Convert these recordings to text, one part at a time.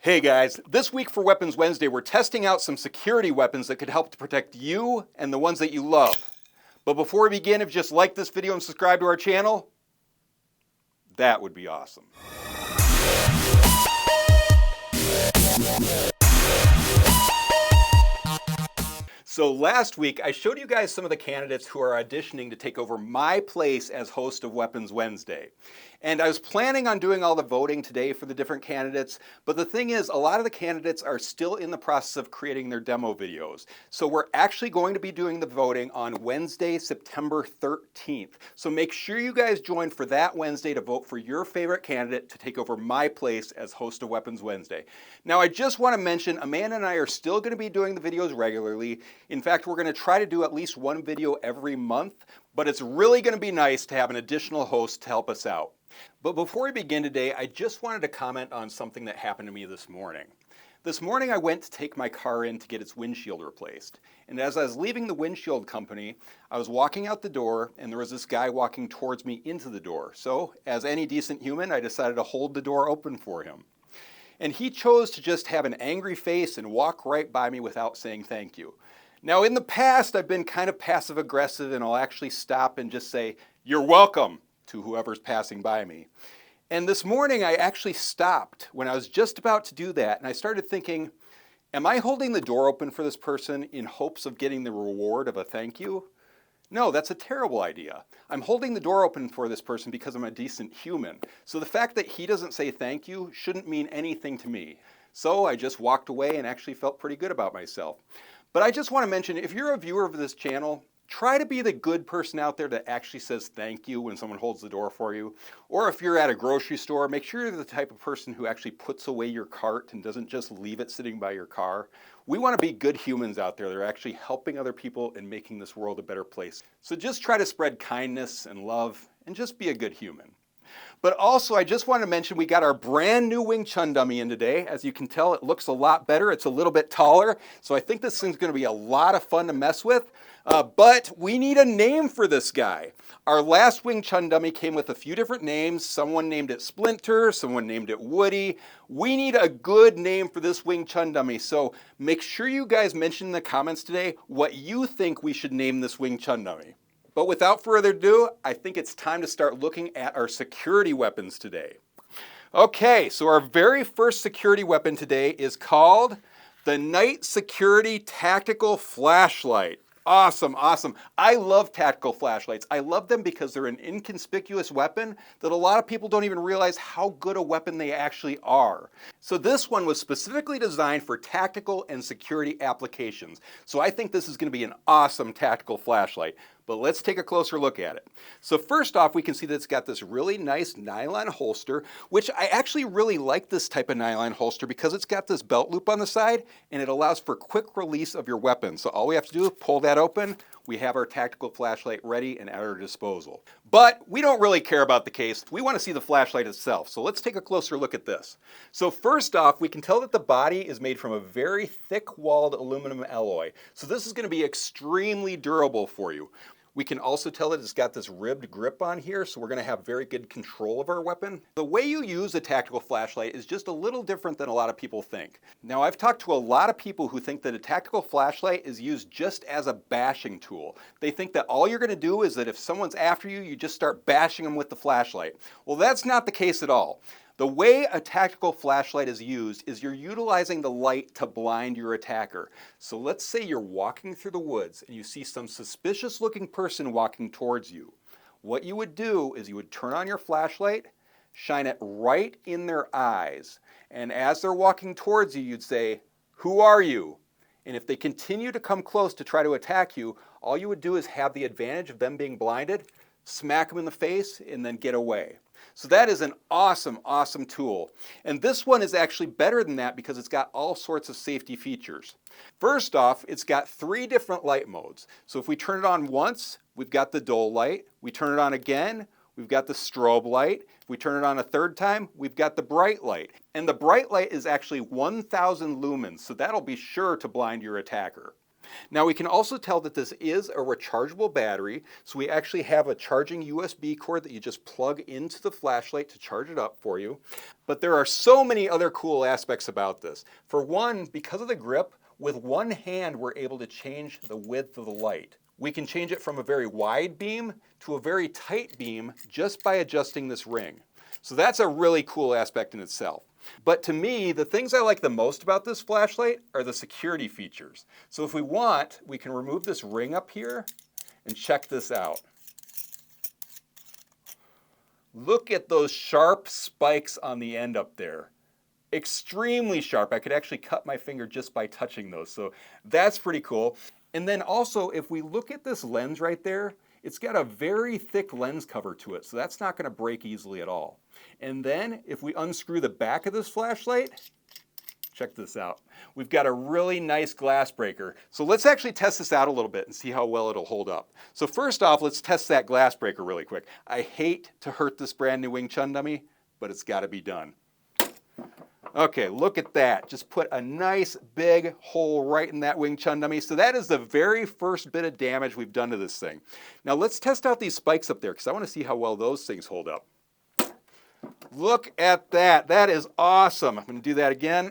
Hey guys, this week for Weapons Wednesday, we're testing out some security weapons that could help to protect you and the ones that you love. But before we begin, if you just like this video and subscribe to our channel, that would be awesome. So last week, I showed you guys some of the candidates who are auditioning to take over my place as host of Weapons Wednesday. And I was planning on doing all the voting today for the different candidates, but the thing is, a lot of the candidates are still in the process of creating their demo videos. So we're actually going to be doing the voting on Wednesday, September 13th. So make sure you guys join for that Wednesday to vote for your favorite candidate to take over my place as host of Weapons Wednesday. Now, I just want to mention, Amanda and I are still going to be doing the videos regularly. In fact, we're going to try to do at least one video every month, but it's really going to be nice to have an additional host to help us out. But before we begin today, I just wanted to comment on something that happened to me this morning. This morning I went to take my car in to get its windshield replaced. And as I was leaving the windshield company, I was walking out the door and there was this guy walking towards me into the door. So, as any decent human, I decided to hold the door open for him. And he chose to just have an angry face and walk right by me without saying thank you. Now, in the past, I've been kind of passive aggressive and I'll actually stop and just say, "You're welcome," to whoever's passing by me. And this morning, I actually stopped when I was just about to do that, and I started thinking, am I holding the door open for this person in hopes of getting the reward of a thank you? No, that's a terrible idea. I'm holding the door open for this person because I'm a decent human. So the fact that he doesn't say thank you shouldn't mean anything to me. So I just walked away and actually felt pretty good about myself. But I just want to mention, if you're a viewer of this channel, try to be the good person out there that actually says thank you when someone holds the door for you. Or if you're at a grocery store, make sure you're the type of person who actually puts away your cart and doesn't just leave it sitting by your car. We want to be good humans out there that are actually helping other people and making this world a better place. So just try to spread kindness and love and just be a good human. But also, I just want to mention we got our brand new Wing Chun dummy in today. As you can tell, it looks a lot better. It's a little bit taller. So I think this thing's going to be a lot of fun to mess with. But we need a name for this guy. Our last Wing Chun dummy came with a few different names. Someone named it Splinter, someone named it Woody. We need a good name for this Wing Chun dummy. So make sure you guys mention in the comments today what you think we should name this Wing Chun dummy. But without further ado, I think it's time to start looking at our security weapons today. Okay, so our very first security weapon today is called the Night Security Tactical Flashlight. Awesome, awesome. I love tactical flashlights. I love them because they're an inconspicuous weapon that a lot of people don't even realize how good a weapon they actually are. So this one was specifically designed for tactical and security applications. So I think this is going to be an awesome tactical flashlight. But let's take a closer look at it. So first off, we can see that it's got this really nice nylon holster, which I actually really like this type of nylon holster because it's got this belt loop on the side and it allows for quick release of your weapon. So all we have to do is pull that open. We have our tactical flashlight ready and at our disposal. But we don't really care about the case. We want to see the flashlight itself. So let's take a closer look at this. So first off, we can tell that the body is made from a very thick-walled aluminum alloy. So this is going to be extremely durable for you. We can also tell that it's got this ribbed grip on here, so we're going to have very good control of our weapon. The way you use a tactical flashlight is just a little different than a lot of people think. Now, I've talked to a lot of people who think that a tactical flashlight is used just as a bashing tool. They think that all you're going to do is that if someone's after you, you just start bashing them with the flashlight. Well, that's not the case at all. The way a tactical flashlight is used is you're utilizing the light to blind your attacker. So let's say you're walking through the woods and you see some suspicious looking person walking towards you. What you would do is you would turn on your flashlight, shine it right in their eyes, and as they're walking towards you, you'd say, "Who are you?" And if they continue to come close to try to attack you, all you would do is have the advantage of them being blinded, smack them in the face, and then get away. So that is an awesome, awesome tool. And this one is actually better than that because it's got all sorts of safety features. First off, it's got 3 different light modes. So if we turn it on once, we've got the dull light. We turn it on again, we've got the strobe light. If we turn it on a third time, we've got the bright light. And the bright light is actually 1,000 lumens, so that'll be sure to blind your attacker. Now we can also tell that this is a rechargeable battery, so we actually have a charging USB cord that you just plug into the flashlight to charge it up for you. But there are so many other cool aspects about this. For one, because of the grip, with one hand we're able to change the width of the light. We can change it from a very wide beam to a very tight beam just by adjusting this ring. So that's a really cool aspect in itself. But to me, the things I like the most about this flashlight are the security features. So if we want, we can remove this ring up here and check this out. Look at those sharp spikes on the end up there. Extremely sharp. I could actually cut my finger just by touching those. So that's pretty cool. And then also, if we look at this lens right there, it's got a very thick lens cover to it, so that's not going to break easily at all. And then if we unscrew the back of this flashlight, check this out. We've got a really nice glass breaker. So let's actually test this out a little bit and see how well it'll hold up. So first off, let's test that glass breaker really quick. I hate to hurt this brand new Wing Chun dummy, but it's got to be done. Okay, look at that. Just put a nice big hole right in that Wing Chun dummy. So that is the very first bit of damage we've done to this thing. Now let's test out these spikes up there because I want to see how well those things hold up. Look at that. That is awesome. I'm going to do that again.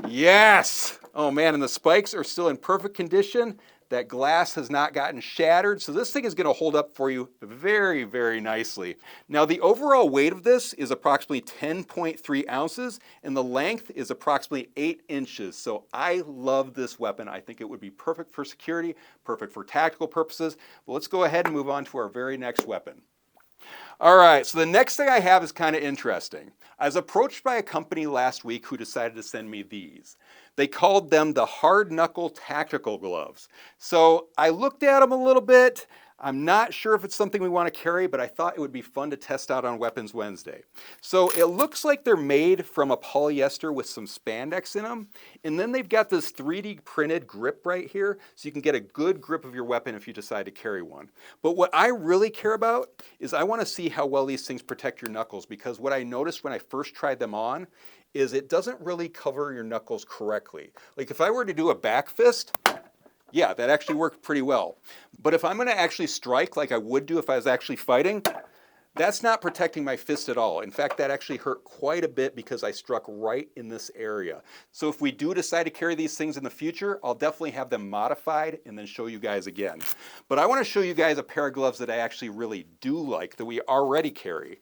Yes! Oh man, and the spikes are still in perfect condition. That glass has not gotten shattered, so this thing is going to hold up for you very, very nicely. Now the overall weight of this is approximately 10.3 ounces, and the length is approximately 8 inches. So I love this weapon. I think it would be perfect for security, perfect for tactical purposes. But let's go ahead and move on to our very next weapon. All right, so the next thing I have is kind of interesting. I was approached by a company last week who decided to send me these. They called them the Hard Knuckle Tactical Gloves. So I looked at them a little bit. I'm not sure if it's something we want to carry, but I thought it would be fun to test out on Weapons Wednesday. So it looks like they're made from a polyester with some spandex in them. And then they've got this 3D printed grip right here, so you can get a good grip of your weapon if you decide to carry one. But what I really care about is I want to see how well these things protect your knuckles, because what I noticed when I first tried them on is it doesn't really cover your knuckles correctly. Like if I were to do a back fist, yeah, that actually worked pretty well. But if I'm going to actually strike like I would do if I was actually fighting, that's not protecting my fist at all. In fact, that actually hurt quite a bit because I struck right in this area. So if we do decide to carry these things in the future, I'll definitely have them modified and then show you guys again. But I want to show you guys a pair of gloves that I actually really do like, that we already carry.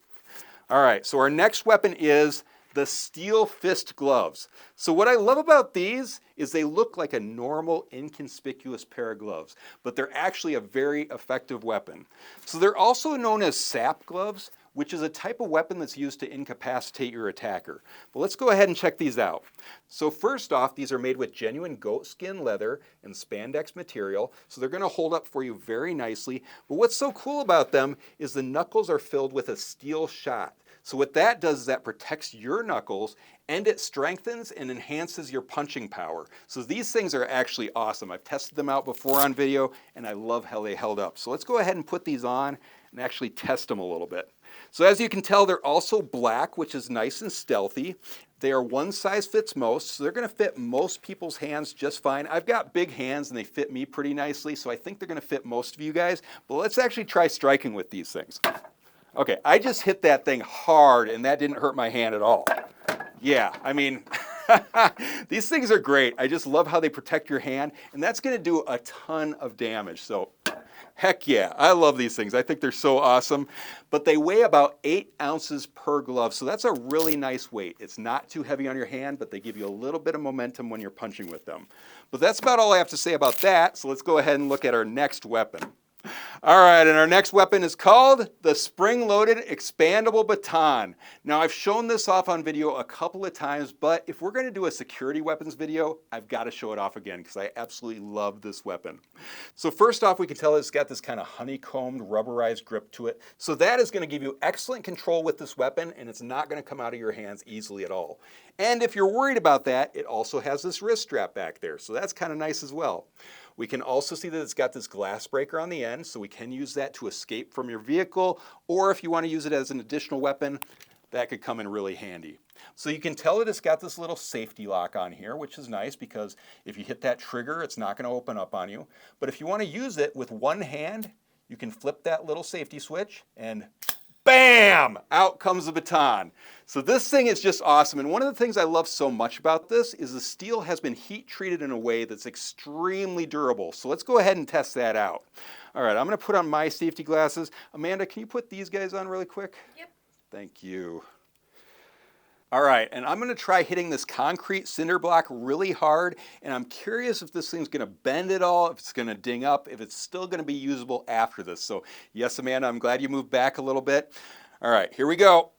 All right, so our next weapon is the steel fist gloves. So what I love about these is they look like a normal, inconspicuous pair of gloves, but they're actually a very effective weapon. So they're also known as SAP gloves, which is a type of weapon that's used to incapacitate your attacker. But let's go ahead and check these out. So first off, these are made with genuine goat skin leather and spandex material, so they're gonna hold up for you very nicely. But what's so cool about them is the knuckles are filled with a steel shot. So what that does is that protects your knuckles and it strengthens and enhances your punching power. So these things are actually awesome. I've tested them out before on video and I love how they held up. So let's go ahead and put these on and actually test them a little bit. So as you can tell, they're also black, which is nice and stealthy. They are one size fits most, so they're gonna fit most people's hands just fine. I've got big hands and they fit me pretty nicely, so I think they're gonna fit most of you guys. But let's actually try striking with these things. Okay, I just hit that thing hard and that didn't hurt my hand at all. Yeah, I mean, these things are great. I just love how they protect your hand, and that's gonna do a ton of damage. So heck yeah, I love these things. I think they're so awesome. But they weigh about 8 ounces per glove, so that's a really nice weight. It's not too heavy on your hand, but they give you a little bit of momentum when you're punching with them. But that's about all I have to say about that, so let's go ahead and look at our next weapon. All right, and our next weapon is called the spring-loaded expandable baton. Now, I've shown this off on video a couple of times, but if we're going to do a security weapons video, I've got to show it off again because I absolutely love this weapon. So first off, we can tell it's got this kind of honeycombed, rubberized grip to it. So that is going to give you excellent control with this weapon, and it's not going to come out of your hands easily at all. And if you're worried about that, it also has this wrist strap back there, so that's kind of nice as well. We can also see that it's got this glass breaker on the end, so we can use that to escape from your vehicle, or if you want to use it as an additional weapon, that could come in really handy. So you can tell that it's got this little safety lock on here, which is nice because if you hit that trigger, it's not going to open up on you. But if you want to use it with one hand, you can flip that little safety switch and bam! Out comes the baton. So this thing is just awesome. And one of the things I love so much about this is the steel has been heat treated in a way that's extremely durable. So let's go ahead and test that out. All right, I'm going to put on my safety glasses. Amanda, can you put these guys on really quick? Yep. Thank you. All right, and I'm going to try hitting this concrete cinder block really hard, and I'm curious if this thing's going to bend at all, if it's going to ding up, if it's still going to be usable after this. So yes, Amanda, I'm glad you moved back a little bit. All right, here we go.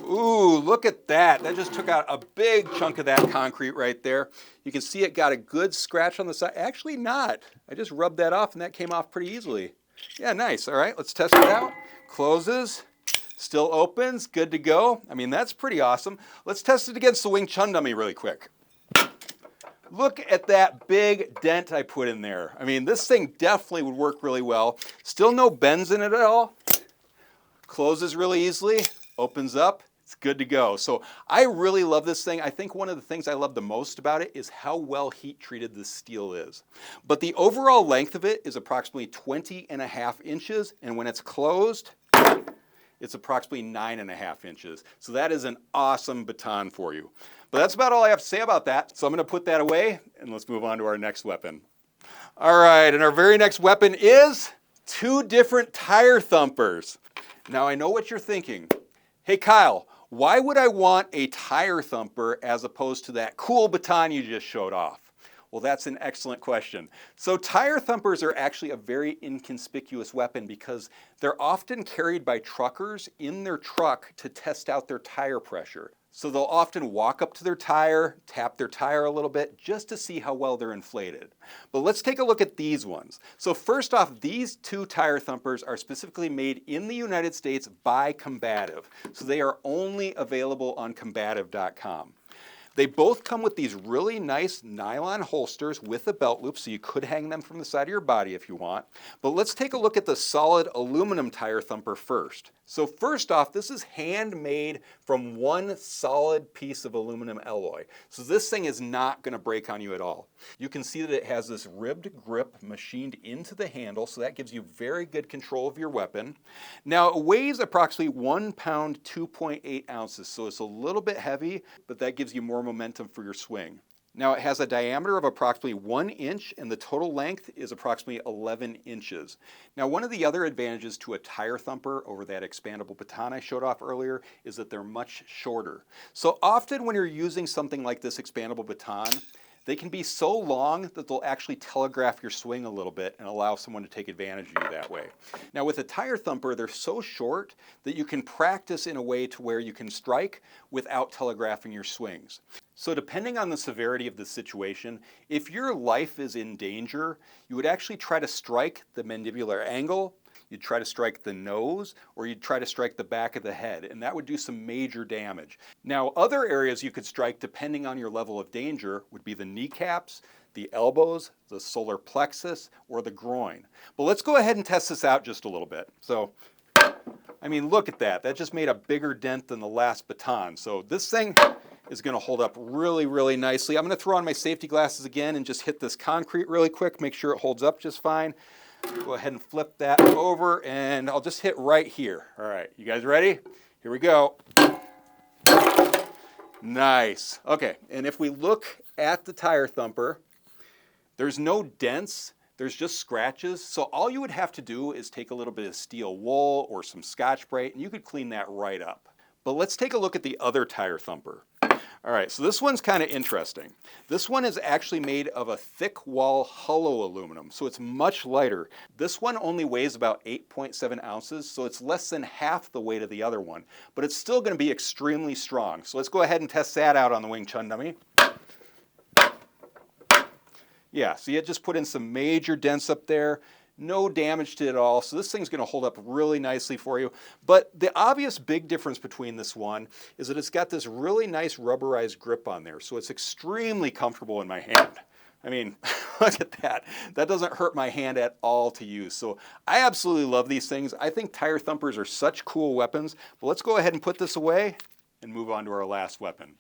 Ooh, look at that. That just took out a big chunk of that concrete right there. You can see it got a good scratch on the side. Actually not. I just rubbed that off and that came off pretty easily. Yeah, nice. All right, let's test it out. Closes. Still opens, good to go. I mean, that's pretty awesome. Let's test it against the Wing Chun dummy really quick. Look at that big dent I put in there. I mean, this thing definitely would work really well. Still no bends in it at all. Closes really easily, opens up, it's good to go. So I really love this thing. I think one of the things I love the most about it is how well heat treated this steel is. But the overall length of it is approximately 20.5 inches, and when it's closed, it's approximately 9.5 inches. So that is an awesome baton for you. But that's about all I have to say about that. So I'm going to put that away and let's move on to our next weapon. All right, and our very next weapon is 2 different tire thumpers. Now I know what you're thinking. Hey Kyle, why would I want a tire thumper as opposed to that cool baton you just showed off? Well, that's an excellent question. So tire thumpers are actually a very inconspicuous weapon because they're often carried by truckers in their truck to test out their tire pressure. So they'll often walk up to their tire, tap their tire a little bit just to see how well they're inflated. But let's take a look at these ones. So first off, these 2 tire thumpers are specifically made in the United States by Combative. So they are only available on combative.com. They both come with these really nice nylon holsters with a belt loop, so you could hang them from the side of your body if you want. But let's take a look at the solid aluminum tire thumper first. So first off, this is handmade from one solid piece of aluminum alloy. So this thing is not going to break on you at all. You can see that it has this ribbed grip machined into the handle, so that gives you very good control of your weapon. Now it weighs approximately 1 pound, 2.8 ounces, so it's a little bit heavy, but that gives you more momentum for your swing. Now it has a diameter of approximately 1 inch and the total length is approximately 11 inches. Now one of the other advantages to a tire thumper over that expandable baton I showed off earlier is that they're much shorter. So often when you're using something like this expandable baton, they can be so long that they'll actually telegraph your swing a little bit and allow someone to take advantage of you that way. Now with a tire thumper, they're so short that you can practice in a way to where you can strike without telegraphing your swings. So depending on the severity of the situation, if your life is in danger, you would actually try to strike the mandibular angle, you'd try to strike the nose, or you'd try to strike the back of the head, and that would do some major damage. Now, other areas you could strike, depending on your level of danger, would be the kneecaps, the elbows, the solar plexus, or the groin. But let's go ahead and test this out just a little bit. So, I mean, look at that. That just made a bigger dent than the last baton. So this thing is going to hold up really, really nicely. I'm going to throw on my safety glasses again and just hit this concrete really quick, make sure it holds up just fine. Go ahead and flip that over and I'll just hit right here. All right, you guys ready? Here we go. Nice. Okay, and if we look at the tire thumper, there's no dents, there's just scratches. So all you would have to do is take a little bit of steel wool or some Scotch-Brite and you could clean that right up. But let's take a look at the other tire thumper. All right, so this one's kind of interesting. This one is actually made of a thick wall hollow aluminum, so it's much lighter. This one only weighs about 8.7 ounces, so it's less than half the weight of the other one, but it's still going to be extremely strong. So let's go ahead and test that out on the Wing Chun dummy. Yeah, see, it just put in some major dents up there. No damage to it at all, so this thing's going to hold up really nicely for you. But the obvious big difference between this one is that it's got this really nice rubberized grip on there, so it's extremely comfortable in my hand. I mean, look at that. That doesn't hurt my hand at all to use. So I absolutely love these things. I think tire thumpers are such cool weapons. But let's go ahead and put this away and move on to our last weapon.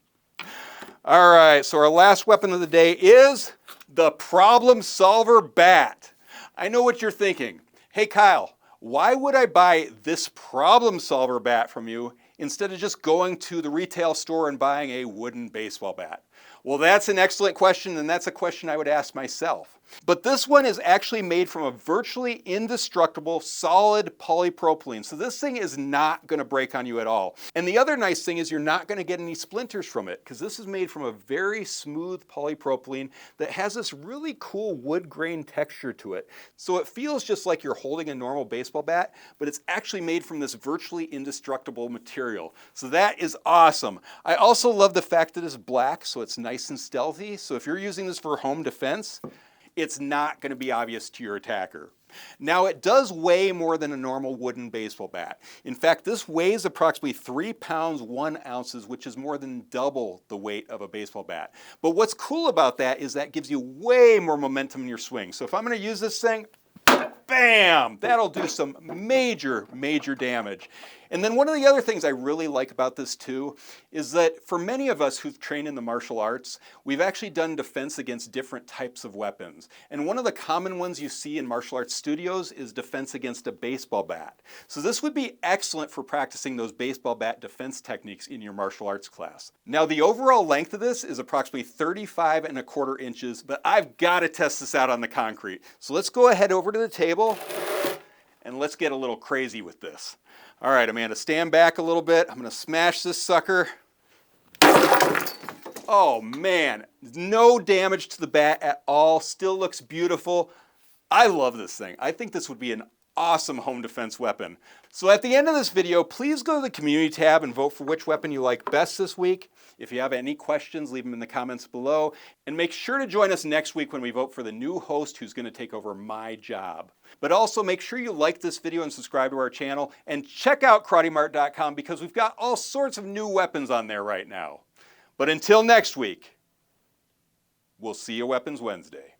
All right, so our last weapon of the day is the Problem Solver Bat. I know what you're thinking. Hey Kyle, why would I buy this Problem Solver Bat from you instead of just going to the retail store and buying a wooden baseball bat? Well, that's an excellent question, and that's a question I would ask myself. But this one is actually made from a virtually indestructible solid polypropylene. So this thing is not going to break on you at all. And the other nice thing is you're not going to get any splinters from it because this is made from a very smooth polypropylene that has this really cool wood grain texture to it. So it feels just like you're holding a normal baseball bat, but it's actually made from this virtually indestructible material. So that is awesome. I also love the fact that it's black, so it's nice and stealthy. So if you're using this for home defense, it's not going to be obvious to your attacker. Now it does weigh more than a normal wooden baseball bat. In fact, this weighs approximately 3 pounds 1 ounce, which is more than double the weight of a baseball bat. But what's cool about that is that gives you way more momentum in your swing. So if I'm going to use this thing, bam, that'll do some major, major damage. And then one of the other things I really like about this too is that for many of us who've trained in the martial arts, we've actually done defense against different types of weapons. And one of the common ones you see in martial arts studios is defense against a baseball bat. So this would be excellent for practicing those baseball bat defense techniques in your martial arts class. Now the overall length of this is approximately 35¼ inches, but I've got to test this out on the concrete. So let's go ahead over to the table and let's get a little crazy with this. All right, Amanda, stand back a little bit. I'm going to smash this sucker. Oh man, no damage to the bat at all. Still looks beautiful. I love this thing. I think this would be an awesome home defense weapon. So at the end of this video, please go to the community tab and vote for which weapon you like best this week. If you have any questions, leave them in the comments below. And make sure to join us next week when we vote for the new host who's going to take over my job. But also make sure you like this video and subscribe to our channel. And check out KarateMart.com because we've got all sorts of new weapons on there right now. But until next week, we'll see you Weapons Wednesday.